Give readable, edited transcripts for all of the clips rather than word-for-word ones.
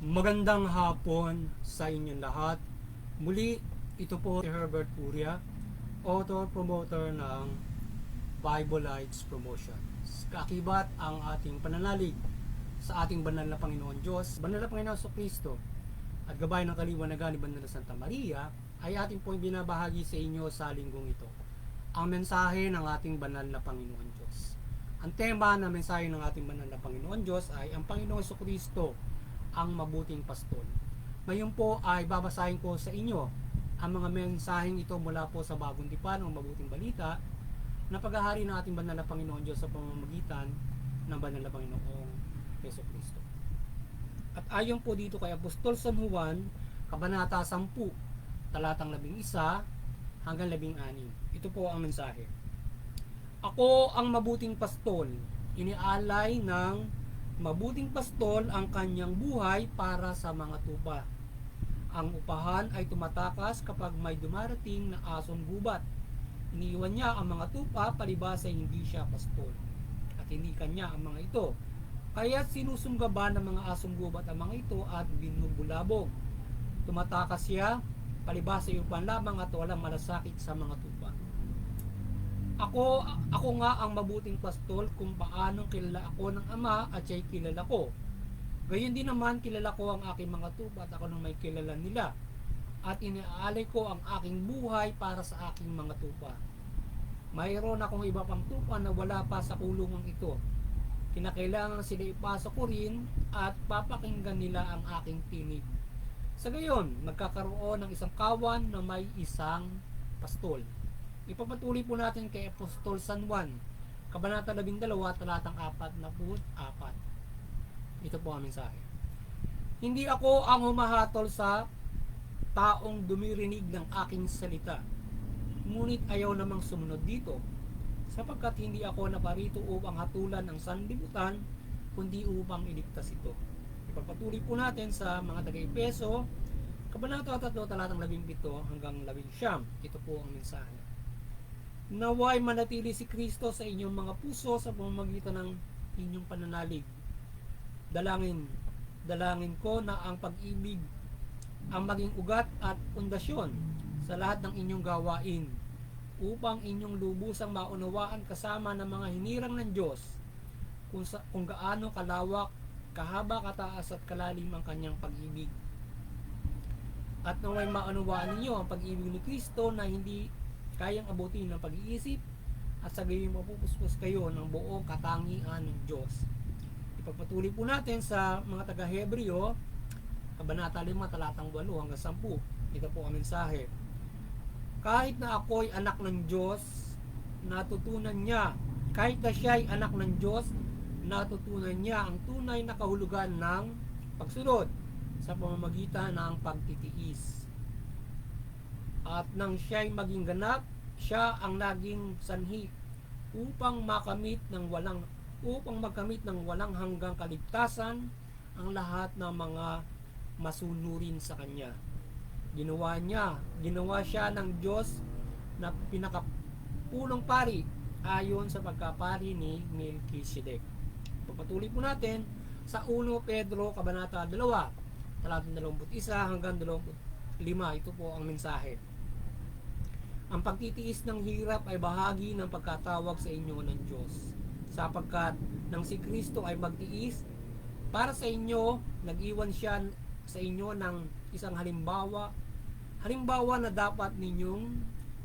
Magandang hapon sa inyong lahat. Muli, ito po si Herbert Puria, author promoter ng Bible Lights Promotions. Kaakibat ang ating pananalig sa ating banal na Panginoon Diyos, banal na Panginoon Kristo, at gabay ng kaliwanagan ni Banal na Santa Maria, ay ating pong binabahagi sa inyo sa linggong ito. Ang mensahe ng ating banal na Panginoon Diyos. Ang tema ng mensahe ng ating banal na Panginoon Diyos ay ang Panginoong Kristo, ang mabuting pastol. Ngayon po ay babasahin ko sa inyo ang mga mensaheng ito mula po sa Bagong Tipan o Mabuting Balita na paghahari ng ating banal na Panginoon Diyos sa pamamagitan ng banal na Panginoong Hesus Kristo. At ayon po dito kay Apostol San Juan, Kabanata 10, talatang 11 hanggang 16. Ito po ang mensahe. Ako ang mabuting pastol, inialay ng mabuting pastol ang kanyang buhay para sa mga tupa. Ang upahan ay tumatakas kapag may dumarating na asong gubat. Iniiwan niya ang mga tupa palibasa hindi siya pastol. At hindi kanya ang mga ito. Kaya sinusunggaban ng mga asong gubat ang mga ito at binubulabog. Tumatakas siya palibasa yung panlamang at walang malasakit sa mga tupa. Ako nga ang mabuting pastol kung paano kilala ako ng Ama at siya'y kilala ko. Gayon din naman kilala ko ang aking mga tupa at ako nang may kilala nila. At iniaalay ko ang aking buhay para sa aking mga tupa. Mayroon akong iba pang tupa na wala pa sa kulungan ito. Kinakailangan sila ipasok ko rin at papakinggan nila ang aking tinig. Sa gayon, magkakaroon ng isang kawan na may isang pastol. Ipapatuloy po natin kay Apostol San Juan, Kabanata 12, talatang 44. Ito po ang mensahe. Hindi ako ang humahatol sa taong dumirinig ng aking salita, ngunit ayaw namang sumunod dito, sapagkat hindi ako naparito upang hatulan ng sanlibutan, kundi upang iligtas ito. Ipapatuloy po natin sa mga taga-Efeso, Kabanata 3, talatang 17 hanggang 19. Ito po ang mensahe. Naway manatili si Kristo sa inyong mga puso sa pamamagitan ng inyong pananalig. Dalangin ko na ang pag-ibig ang maging ugat at pundasyon sa lahat ng inyong gawain, upang inyong lubusang maunawaan kasama ng mga hinirang ng Diyos kung gaano kalawak, kahaba, kataas at kalalim ang kanyang pag-ibig. At naway maunawaan ninyo ang pag-ibig ni Kristo na hindi kayang abutin ng pag-iisip, at sa gayon mapupuspos kayo ng buong katangian ng Diyos. Ipagpatuloy po natin sa mga taga-Hebreo, Kabanata 5, talatang 8 hanggang 10. Ito po ang mensahe. Kahit na ako'y anak ng Diyos, natutunan niya, kahit na siya'y anak ng Diyos, natutunan niya ang tunay na kahulugan ng pagsunod sa pamamagitan ng pagtitiis. At nang siya'y maging ganap, siya ang naging sanhi upang magkamit ng walang hanggang kaligtasan ang lahat ng mga masunurin sa kanya. Ginawa siya ng Diyos na pinakapulong pari ayon sa pagkapari ni Melchizedek. Pagpatuloy po natin sa 1 Pedro Kabanata 2, talatang 21 hanggang 25. Ito po ang mensahe. Ang pagtitiis ng hirap ay bahagi ng pagkatawag sa inyo ng Diyos, sapagkat nang si Kristo ay magtiis para sa inyo, nag-iwan siya sa inyo ng isang halimbawa na dapat ninyong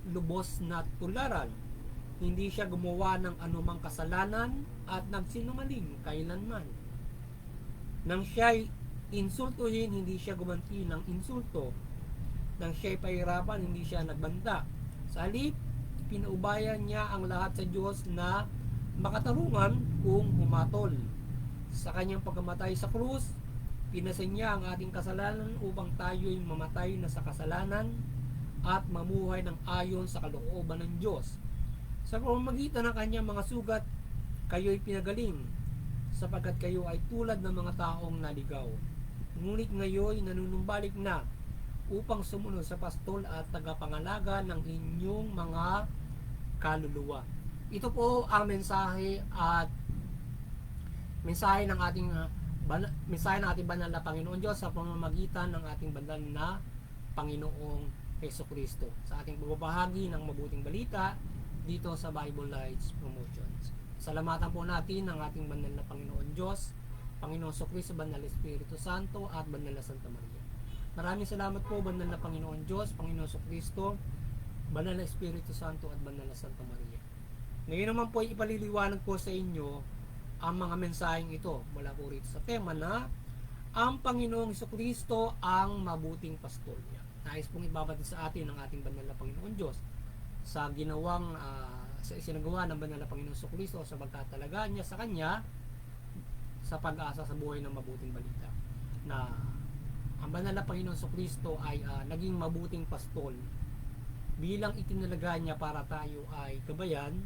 lubos na tularan. Hindi siya gumawa ng anumang kasalanan at nagsinungaling kailanman. Nang siya'y insultuhin, hindi siya gumanti ng insulto. Nang siya'y pahirapan, hindi siya nagbanta. Sa halip, pinaubayan niya ang lahat sa Diyos na makatarungan kung humatol. Sa kanyang pagkamatay sa krus, pinasan niya ang ating kasalanan upang tayo'y mamatay na sa kasalanan at mamuhay ng ayon sa kalooban ng Diyos. Sa pamamagitan ng kanyang mga sugat, kayo'y pinagaling, sapagkat kayo ay tulad ng mga taong naligaw. Ngunit ngayon nanunumbalik na upang sumunod sa pastol at tagapangalaga ng inyong mga kaluluwa. Ito po ang mensahe ng ating mensahe ng ating banal na Panginoon Diyos sa pamamagitan ng ating banal na Panginoong Hesukristo sa ating pagbabahagi ng mabuting balita dito sa Bible Lights Promotions. Salamatan po natin ang ating banal na Panginoon Diyos, Panginoong Hesukristo, Banal na Espiritu Santo at Banal na Santa Maria. Maraming salamat po, banal na Panginoon Diyos, Panginoong Hesukristo, Banal na Espiritu Santo at Banal na Santa Maria. Ngayon naman po ay ipaliliwanag ko sa inyo ang mga mensaheng ito mula po rito sa tema na ang Panginoong Hesukristo ang mabuting pastol. Nais pong ibabati sa atin ng ating banal na Panginoon Diyos sa ginawang sa isinagawa ng banal na Panginoong Hesukristo sa pagtatalaga niya sa Kanya sa pag-asa sa buhay ng mabuting balita na ang banal na Panginoong Hesukristo ay naging mabuting pastol bilang itinalaga niya para tayo ay gabayan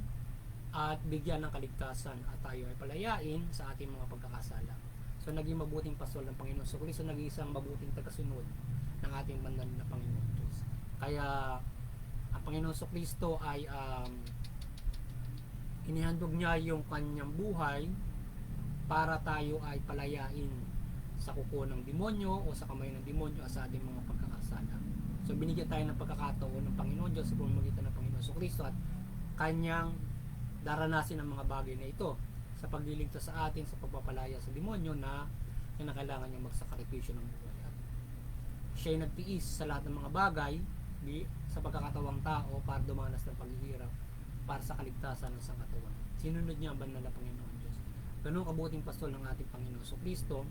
at bigyan ng kaligtasan at tayo ay palayain sa ating mga pagkakasala. So naging mabuting pastol ng Panginoon Hesukristo, naging isang mabuting tagasunod ng ating banal na Panginoon Diyos. Kaya ang Panginoon Hesukristo ay inihandog niya yung kanyang buhay para tayo ay palayain sa kuko ng demonyo o sa kamay ng demonyo at sa ating mga pagkakasala. So binigyan tayo ng pagkakataon ng Panginoon Diyos sa pamamagitan ng Panginoon Hesukristo at kanyang daranasin ang mga bagay na ito sa pagliligtas sa atin sa pagpapalaya sa demonyo na kinakailangan niyang magsakripisyo ng buhay. At siya ay nagtiis sa lahat ng mga bagay sa pagkakatawang tao para dumanas ng paghihirap para sa kaligtasan ng sangkatawan. Sinunod niya ang banal na Panginoon Diyos. Ganun kabuting pastol ng ating Panginoon Hesukristo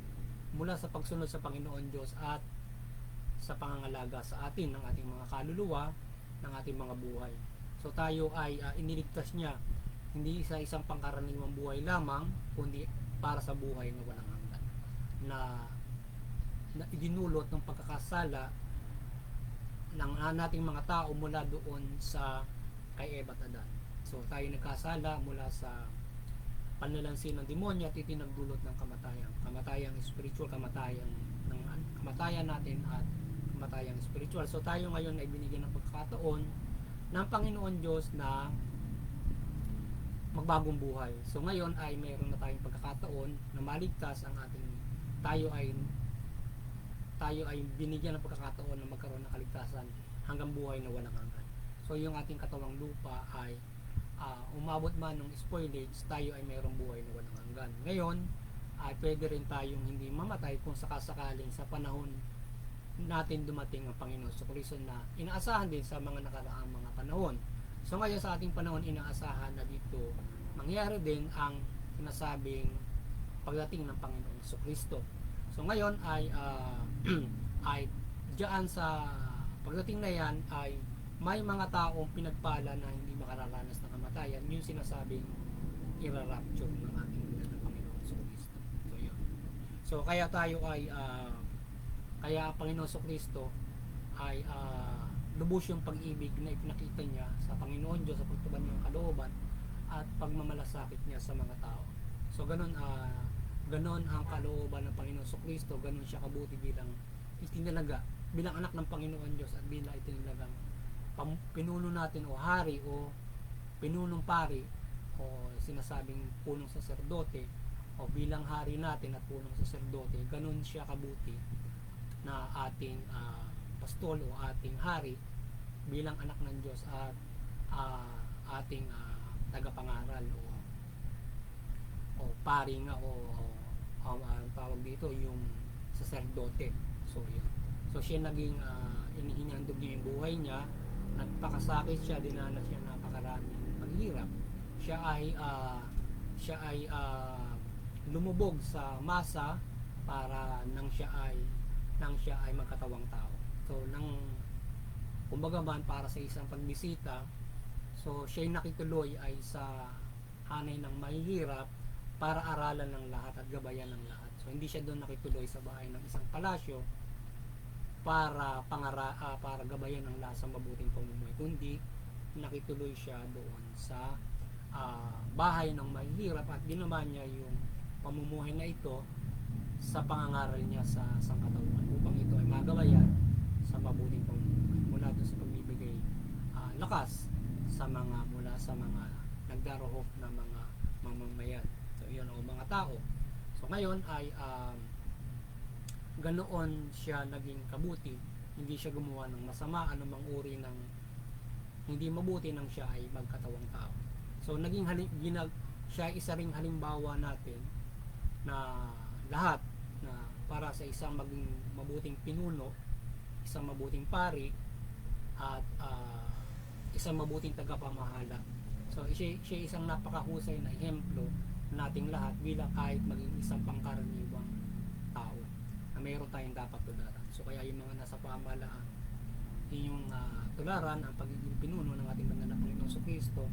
mula sa pagsunod sa Panginoon Diyos at sa pangangalaga sa atin ng ating mga kaluluwa, ng ating mga buhay. So tayo ay iniligtas niya hindi sa isang pangkaraniwang buhay lamang, kundi para sa buhay na walang hanggan. Na idinulot ng pagkakasala ng nating mga tao mula doon sa kay Eva at Adan. So tayo nagkasala mula sa panlalansin ng demonyo at itinagdulot ng kamatayan. Kamatayang spiritual, kamatayan natin at kamatayang spiritual. So tayo ngayon ay binigyan ng pagkakataon ng Panginoon Diyos na magbagong buhay. So ngayon ay mayroon na tayong pagkakataon na maligtas ang ating tayo ay binigyan ng pagkakataon na magkaroon ng kaligtasan hanggang buhay na walang hanggan. So yung ating katawang lupa ay umabot man ng spoilage, tayo ay mayroong buhay na walang hanggan. Ngayon ay pwede rin tayong hindi mamatay kung sakasakaling sa panahon natin dumating ang Panginoon Hesukristo na inaasahan din sa mga nakaraang mga panahon. So ngayon sa ating panahon inaasahan na dito mangyari din ang sinasabing pagdating ng Panginoong Hesukristo. So ngayon ay ay diyan sa pagdating na yan ay may mga taong pinagpala na hindi makararanas ng kamatayan, yung sinasabing ira-rapture ng ating Panginoong Hesukristo. So yun. So kaya tayo ay kaya ang Panginoong Hesukristo ay lubos yung pag-ibig na ipinakita niya sa Panginoon Diyos sa pagtuban ng kalooban at pagmamalasakit niya sa mga tao. So ganun ang kalooban ng Panginoon Hesukristo, ganun siya kabuti bilang itinalaga, bilang anak ng Panginoon Diyos at bilang itinalagang pinuno natin o hari o pinunong pari o sinasabing punong saserdote o bilang hari natin at punong saserdote, ganun siya kabuti na ating pastol o ating hari bilang anak ng Diyos at ating tagapangaral o pari nga o tawag dito yung saserdote. So yun. So siya naging inihinandog niya yung buhay niya, nagpakasakit siya, dinanas siya napakaraming paghirap. Siya ay lumubog sa masa para nang siya ay magkatawang tao. So kumbaga man para sa isang pagbisita, so siya ay nakituloy ay sa hanay ng mahihirap para aralan ng lahat at gabayan ng lahat. So hindi siya doon nakituloy sa bahay ng isang palasyo para gabayan ng lahat sa mabuting pamumuhay, kundi nakituloy siya doon sa bahay ng mahihirap at ginawa niya yung pamumuhay na ito sa pangangaral niya sa sangkatauhan upang ito ay magabayan sa mabuting pamumuhay mula doon sa pagbibigay lakas mula sa mga nagdarohok na mga mamamayan. So yun o mga tao. So ngayon ay ganoon siya naging kabuti, hindi siya gumawa ng masama, anumang uri ng hindi mabuti nang siya ay magkatawang tao. So naging siya isa ring halimbawa natin na lahat na para sa isang maging mabuting pinuno, isang mabuting pari, at isang mabuting tagapamahala. So siya isang napakahusay na ehemplo nating lahat bilang kahit maging isang pangkaraniwang tao na mayroon tayong dapat tularan. So kaya yung mga nasa pamahalaan, inyong tularan ang pagiging pinuno ng ating banal na Panginoon Kristo,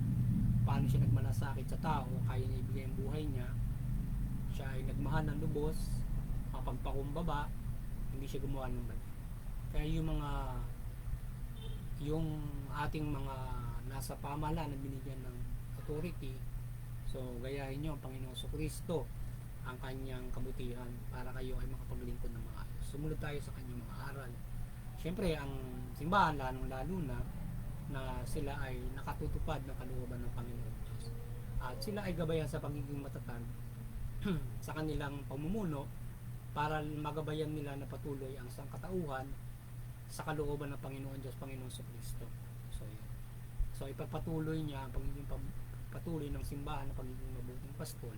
paano siya nagmalasakit sa tao, kaya niya ibigay ang buhay niya, siya ay nagmahal ng lubos, mapagpakumbaba, hindi siya gumawa ng mali. Kaya yung ating mga nasa pamahalaan na binigyan ng authority, so gayahin nyo ang Panginoon Kristo, ang kanyang kabutihan para kayo ay makapaglingkod ng maayos. Sumunod tayo sa kanyang mga aral. Siyempre ang simbahan lalo na sila ay nakatutupad ng kalooban ng Panginoon Diyos, at sila ay gabayan sa pagiging matatag sa kanilang pamumuno para magabayan nila na patuloy ang sangkatauhan sa kalooban ng Panginoon Diyos, Panginoon Kristo. So ipagpatuloy niya ang patuloy ng simbahan na pagiging mabuting pastol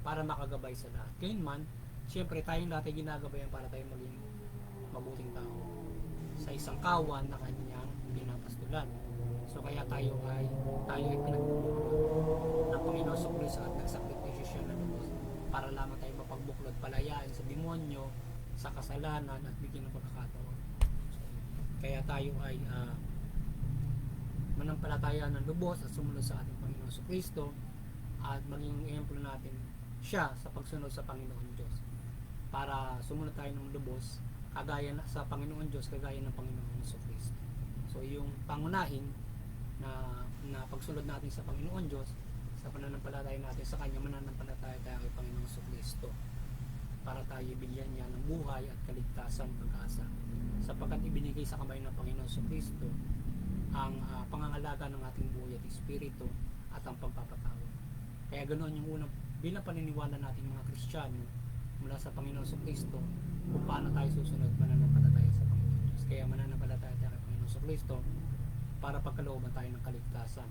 para makagabay sa lahat. Gayunman, siyempre tayong lahat ay ginagabayan para tayo maging mabuting tao sa isang kawan na kanyang pinapastulan. So kaya tayo ay pinagbubuklod ng Panginoon Kristo at nagsakripisyo siya na lubos para lamang tayo mapagbuklod, palayain sa demonyo, sa kasalanan, at bigyan ng pagkakataon. Kaya tayo ay manampalataya ng lubos at sumunod sa ating Panginoon Kristo at maging ehemplo natin siya sa pagsunod sa Panginoon Diyos para sumunod tayo ng lubos kagaya sa Panginoon Diyos, kagaya ng Panginoon Kristo. So yung pangunahin na pagsunod natin sa Panginoon Diyos, sa pananampalataya natin sa Kanya, mananampalataya tayo kay Panginoon Kristo para tayo bigyan niya ng buhay at kaligtasan, pag-asa, sapagkat ibinigay sa kamay ng Panginoon Kristo ang pangangalaga ng ating buhay at espiritu at ang pagpapatawad. Kaya ganoon yung unang bilang paniniwala natin mga Kristiyano mula sa Panginoon Kristo kung paano tayo susunod mananampalataya sa Panginoon Diyos. Kaya mananampalataya tayo kay Panginoon Kristo para pagkalooban tayo ng kaligtasan,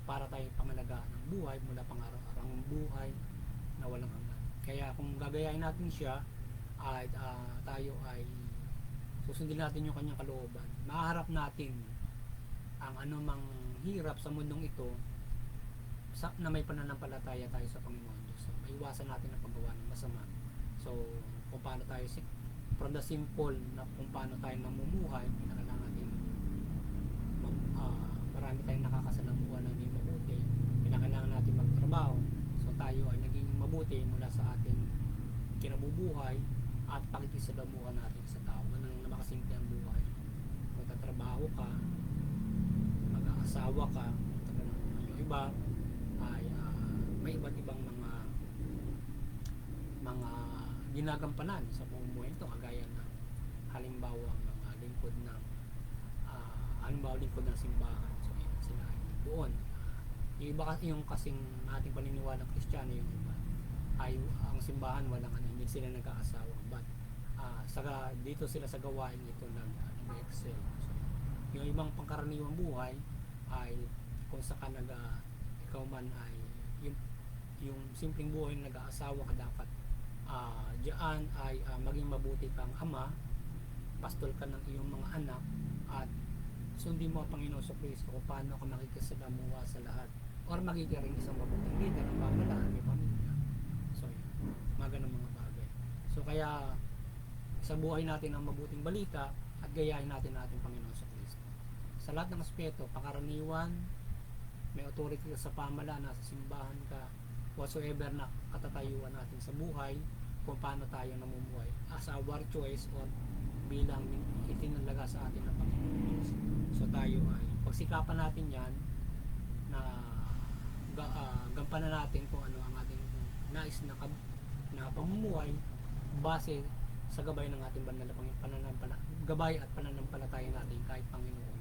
para tayo pangalagaan ng buhay mula pang-araw-arawang buhay na walang hanggan. Kaya kung gagayahin natin siya at tayo ay susundin natin yung kanyang kalooban, maharap natin ang anumang hirap sa mundong ito na may pananampalataya tayo sa Panginoon Diyos. So, maiwasan natin ang paggawa ng masama. So, kung paano tayo from the simple na kung paano tayo namumuhay, pinakailangan natin marami tayong nakakasalamuhan na hindi mabuti. Pinakailangan natin magtrabaho. So, tayo ay naging mabuti mula sa ating kinabubuhay at pakikisalamuhan natin sa tao. Ganun na makasimple ang buhay. Magtatrabaho ka, mag-aasawa ka, yung iba ay may iba't ibang mga ginagampanan sa pamumuhay ito, kagaya ng halimbawa mga lingkod ng simbahan. So sila ay doon. Yung iba yung kasing ating paniniwala ng Kristiyano, yung iba ay ang simbahan walang hindi sila nag-aasawa, but dito sila sa gawain ito nag-excel. So, yung ibang pangkaraniwang buhay ay kung saka ikaw man ay yung simpleng buhay na nag-aasawa ka, dapat diyan ay maging mabuti kang ama, pastol ka ng iyong mga anak, at sundin mo ang Panginoon Kristo kung paano ka makikisalamuha sa lahat or magiging isang mabuting leader ng pamahalaan, may pamilya. So yun, mga ganang mga bagay. So kaya sa buhay natin ang mabuting balita at gayahin natin ating Panginoon Kristo sa lahat ng aspeto, pangkaraniwan, may authority ka sa pamahalaan, nasa simbahan ka, whatsoever na katatayuan natin sa buhay, kung paano tayo namumuhay as our choice or bilang itinalaga sa atin ng Panginoon Diyos. So tayo ay pagsikapan natin yan na gampanan natin kung ano ang ating nais na pamumuhay base sa gabay ng ating banal na gabay at pananampalataya natin kahit Panginoon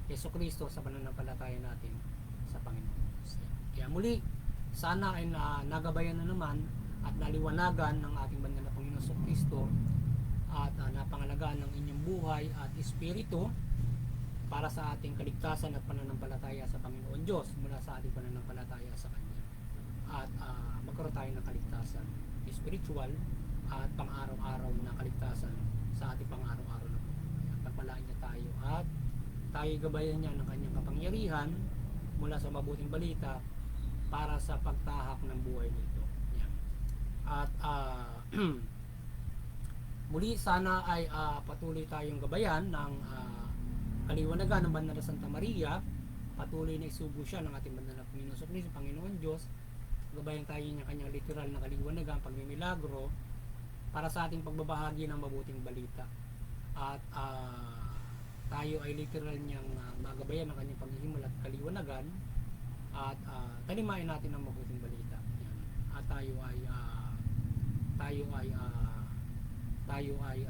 Yesu Kristo, sa pananampalataya natin sa Panginoon Diyos. Kaya muli, sana ay nagabayan na naman at naliwanagan ng ating banal na Panginoon Kristo at napangalagaan ng inyong buhay at espiritu para sa ating kaligtasan at pananampalataya sa Panginoon Diyos mula sa ating pananampalataya sa Kanya. At magkaroon tayo ng kaligtasan spiritual at pang-araw-araw na kaligtasan sa ating pang-araw-araw na buhay. At pagpalain niya tayo at tayo gabayan niya ng Kanyang kapangyarihan mula sa mabuting balita para sa pagtahak ng buhay nito. Yan. At muli sana ay patuloy tayong gabayan ng kaliwanagan ng Banal na Santa Maria. Patuloy na isugo siya ng ating banal na Panginoon sa Kristo, Panginoon Diyos. Gabayan tayo ng kanyang literal na kaliwanagan, pagmimilagro para sa ating pagbabahagi ng mabuting balita. At tayo ay literal niyang magabayan ng kanyang paghihimol at kaliwanagan at talimain natin ang mabuting balita. Yan. At tayo ay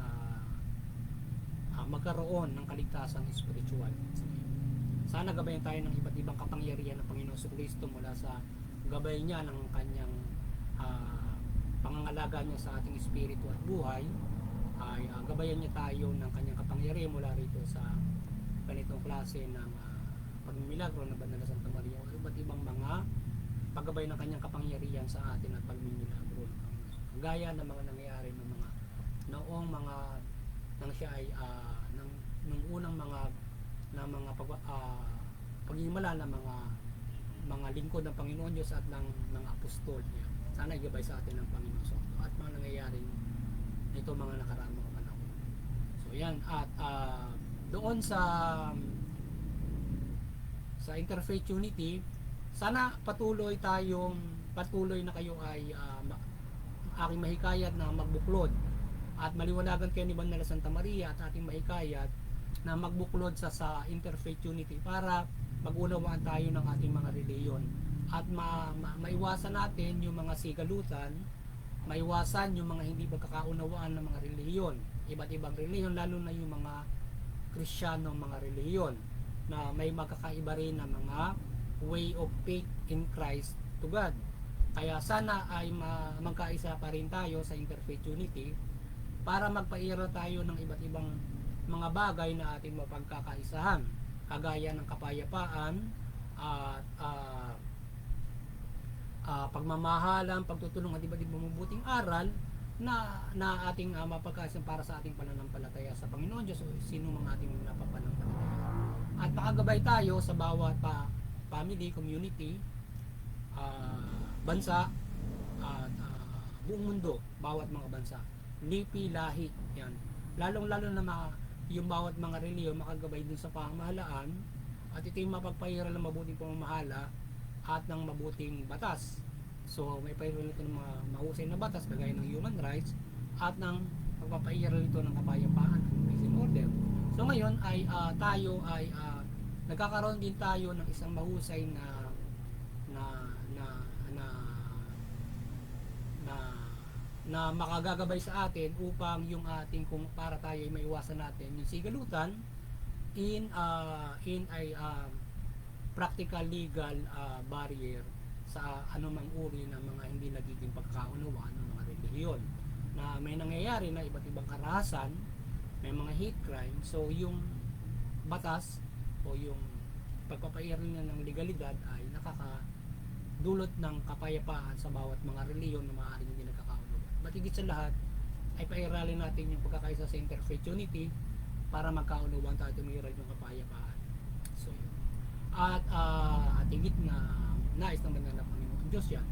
magkaroon ng kaligtasan spiritual. Sana gabayan tayo ng iba't ibang kapangyarihan ng Panginoon Kristo mula sa gabay niya ng kanyang pangangalaga niya sa ating espiritu at buhay. Ay gabayan niya tayo ng kanyang kapangyarihan mula rito sa ganitong klase ng pagmimilagro ng Banal na Santa Maria o iba't ibang mga paggabay ng kanyang kapangyarihan sa atin at pagmimilagro ng Panginoon. Gaya ng mga nangyayari ng mga noong mga nang siya ay nung unang mga paghihimala ng mga lingkod ng Panginoon Diyos at ng mga apostol niya. Sana igabay sa atin ng Panginoon at mga nangyayari nito mga nakaraang mga panahon. So yan, at doon sa Interfaith Unity, sana patuloy na kayo ay aking mahikayat na magbuklod at maliwanagan kayo ni Banal na Santa Maria at ating mahikayat na magbuklod sa Interfaith Unity para mag-unawaan tayo ng ating mga reliyon at maiwasan natin yung mga sigalutan, maiwasan yung mga hindi pagkakaunawaan ng mga reliyon, iba't ibang reliyon, lalo na yung mga Kristiyanong mga reliyon na may magkakaiba rin na mga way of faith in Christ to God. Kaya sana ay magkaisa pa rin tayo sa Interfaith Unity para magpaira tayo ng iba't ibang mga bagay na ating mapagkakaisahan, kagaya ng kapayapaan at pagmamahalan, pagtutulong at iba't ibang mabuting aral na ating mapagkaisahan para sa ating pananampalataya sa Panginoon Diyos o sino mga ating napapanampalataya. At makagabay tayo sa bawat family, community, bansa at buong mundo, bawat mga bansa, lipi, lahi, yan. Lalong-lalo na yung bawat mga reliyon makagabay dun sa pamahalaan at ito yung mapagpahiral ng mabuting pamamahala at ng mabuting batas. So may pahiral ito ng mga mahusay na batas kagaya ng human rights at ng pagpapahiral ito ng kapayapaan at peace and order. So ngayon ay tayo ay nagkakaroon din tayo ng isang mahusay na makagagabay sa atin upang yung ating kung para tayo ay maiwasan natin yung sigalutan in practical legal barrier sa anumang uri ng mga hindi nagiging pagkakaunawaan ng mga relihiyon na may nangyayari na iba't ibang karahasan, may mga hate crime. So yung batas o yung pagpapairal niya ng legalidad ay nakakadulot ng kapayapaan sa bawat mga relihiyon na maaaring hindi nagkakaunawaan. But higit sa lahat ay pairalin natin yung pagkakaisa sa Interfaith Unity para magkaunawaan tayo, tumiral yung kapayapaan. So yun. At higit na nais naman ng Panginoon Diyos yan.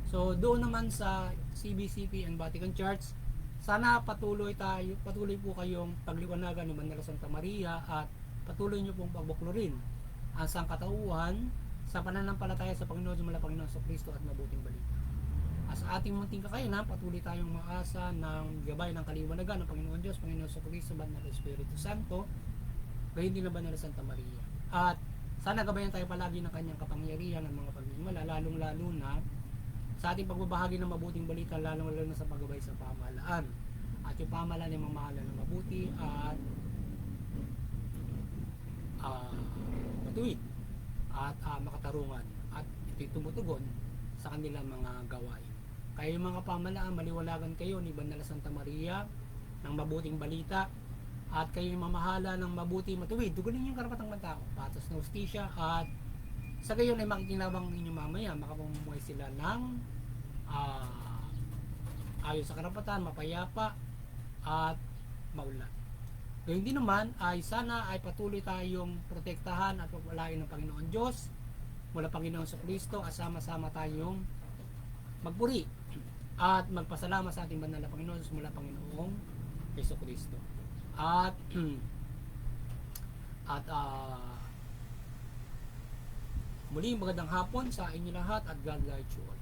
So doon naman sa CBCP and Vatican Church, sana patuloy po kayong pagliwanagan ng Banal na Santa Maria at patuloy nyo pong pagbuklurin ang sangkatauhan sa pananampalataya sa Panginoon mula Panginoon sa Kristo at mabuting balita. Sa ating munting kakayanan, patuloy tayong maasa ng gabay ng kaliwanagan ng Panginoon Diyos, Panginoon sa Kristo, Banal na Espiritu Santo, gayon din na Banal na Santa Maria. At sana gabayan tayo palagi ng kanyang kapangyarihan ng mga paghihimala, lalong-lalo na sa ating pagbabahagi ng mabuting balita, lalong-lalo na sa paggabay sa pamahalaan. At yung pamahalaan ay mamahalan ng mabuti at matuwid at makatarungan at ito'y tumutugon sa kanilang mga gawain. Kayo mga pamalaan, maliwalagan kayo ni Banal Santa Maria ng mabuting balita, at kayo mamahala ng mabuti matuwid. Tugunin yung karapatang ng tao, patos na hustisya, at sa gayon ay makikinabang ninyo mamaya, makapamumuhay sila ng ayon sa karapatan, mapayapa at maunlad. Gayun din naman ay sana ay patuloy tayong protektahan at pagpalain ng Panginoon Diyos mula Panginoon sa Kristo, at sama-sama tayong magpuri at magpasalamat sa ating banal na Panginoon mula Panginoong Hesus Kristo. At muli magandang hapon sa inyo lahat, at God bless you all.